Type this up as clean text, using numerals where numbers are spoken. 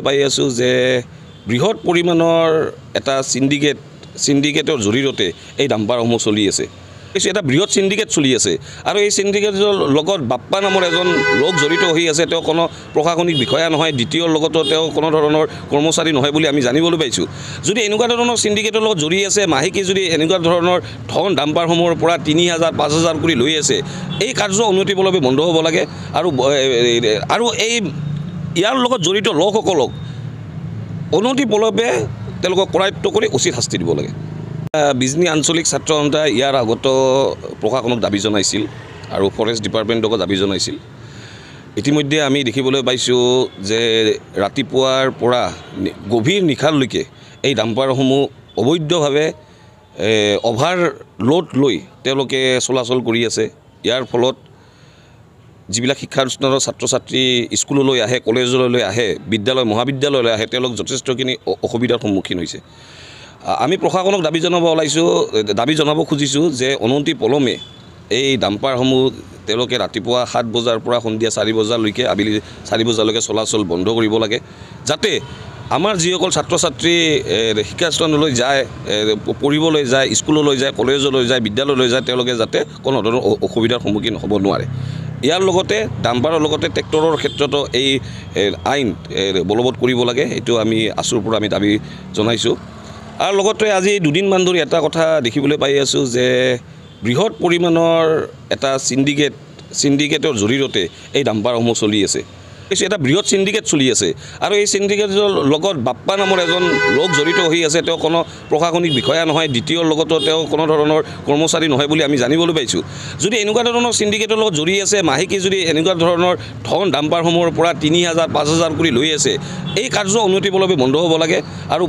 পাই আছোঁ যে বৃহৎ পৰিমাণৰ এটা সিন্ডিকেটৰ জৰিয়তে এই ডাম্পাৰসমূহ চলি আছে। এটা বৃহৎ সিন্ডিকেট চলি আছে আৰু এই সিন্ডিকেটৰ লগত বাপ্পা নামৰ এজন লোক জড়িত হৈ আছে। তেওঁ কোনো প্ৰশাসনিক বিষয়া নহয়, দ্বিতীয়ৰ লগতো তেওঁ কোনো ধৰণৰ কৰ্মচাৰী নহয় বুলি আমি জানিবলৈ পাইছোঁ। যদি এনেকুৱা ধৰণৰ সিন্ডিকেটৰ লগত জড়িত আছে, মাহেকী যদি এনেকুৱা ধৰণৰ ধন ডাম্পাৰসমূহৰ পৰা ৩,০০০ ৫,০০০ কৰি লৈ আছে, এই কাৰ্য অনতিপলমে বন্ধ হ'ব লাগে আৰু এই ইয়াৰ লগত জড়িত লোকসকলক অনতিপলমে তেওঁলোকক কৰায়ত্ব কৰি উচিত শাস্তি দিব লাগে। বিজনী আঞ্চলিক ছাত্ৰ সন্থাই ইয়াৰ আগত প্ৰশাসনক দাবী জনাইছিল আৰু ফৰেষ্ট ডিপাৰ্টমেণ্টকো দাবী জনাইছিল। ইতিমধ্যে আমি দেখিবলৈ পাইছোঁ যে ৰাতিপুৱাৰ পৰা গভীৰ নিশালৈকে এই ডাম্পাৰসমূহ অবৈধভাৱে অভাৰলোড লৈ তেওঁলোকে চলাচল কৰি আছে। ইয়াৰ ফলত যিবিলাক শিক্ষানুষ্ঠানৰ ছাত্ৰ ছাত্ৰী স্কুললৈ আহে, কলেজলৈ আহে, বিদ্যালয় মহাবিদ্যালয়লৈ আহে, তেওঁলোক যথেষ্টখিনি অসুবিধাৰ সন্মুখীন হৈছে। আমি প্ৰশাসনক দাবী জনাব খুজিছোঁ যে অনতিপলমে এই ডাম্পাৰসমূহ তেওঁলোকে ৰাতিপুৱা 7 বজাৰ পৰা সন্ধিয়া 4 বজালৈকে, আবেলি 4 বজালৈকে চলাচল বন্ধ কৰিব লাগে, যাতে আমাৰ যিসকল ছাত্ৰ ছাত্ৰী শিক্ষানুষ্ঠানলৈ যায়, পঢ়িবলৈ যায়, স্কুললৈ যায়, কলেজলৈ যায়, বিদ্যালয়লৈ যায়, তেওঁলোকে যাতে কোনো ধৰণৰ অসুবিধাৰ সন্মুখীন হ'ব নোৱাৰে। ইয়াৰ লগতে ডাম্পাৰৰ লগতে ট্ৰেক্টৰৰ ক্ষেত্ৰতো এই আইন বলবৎ কৰিব লাগে, এইটো আমি আছুৰ পৰা আমি দাবী জনাইছোঁ। আৰু লগতে আজি দুদিনমান ধৰি এটা কথা দেখিবলৈ পাই আছোঁ যে বৃহৎ পৰিমাণৰ এটা সিন্ডিকেটৰ জৰিয়তে এই ডাম্পাৰসমূহ চলি আছে। এটা বৃহৎ সিন্ডিকেট চলি আছে আৰু এই সিন্ডিকেটৰ লগত বাপ্পা নামৰ এজন লোক জড়িত হৈ আছে। তেওঁ কোনো প্ৰশাসনিক বিষয়া নহয়, দ্বিতীয়ৰ লগতো তেওঁ কোনো ধৰণৰ কৰ্মচাৰী নহয় বুলি আমি জানিবলৈ পাইছোঁ। যদি এনেকুৱা ধৰণৰ সিন্ডিকেটৰ লগত জড়িত আছে, মাহেকী যদি এনেকুৱা ধৰণৰ ধন ডাম্পাৰসমূহৰ পৰা ৩,০০০ ৫,০০০ কৰি লৈ আছে, এই কাৰ্য অনতিপলমে বন্ধ হ'ব লাগে আৰু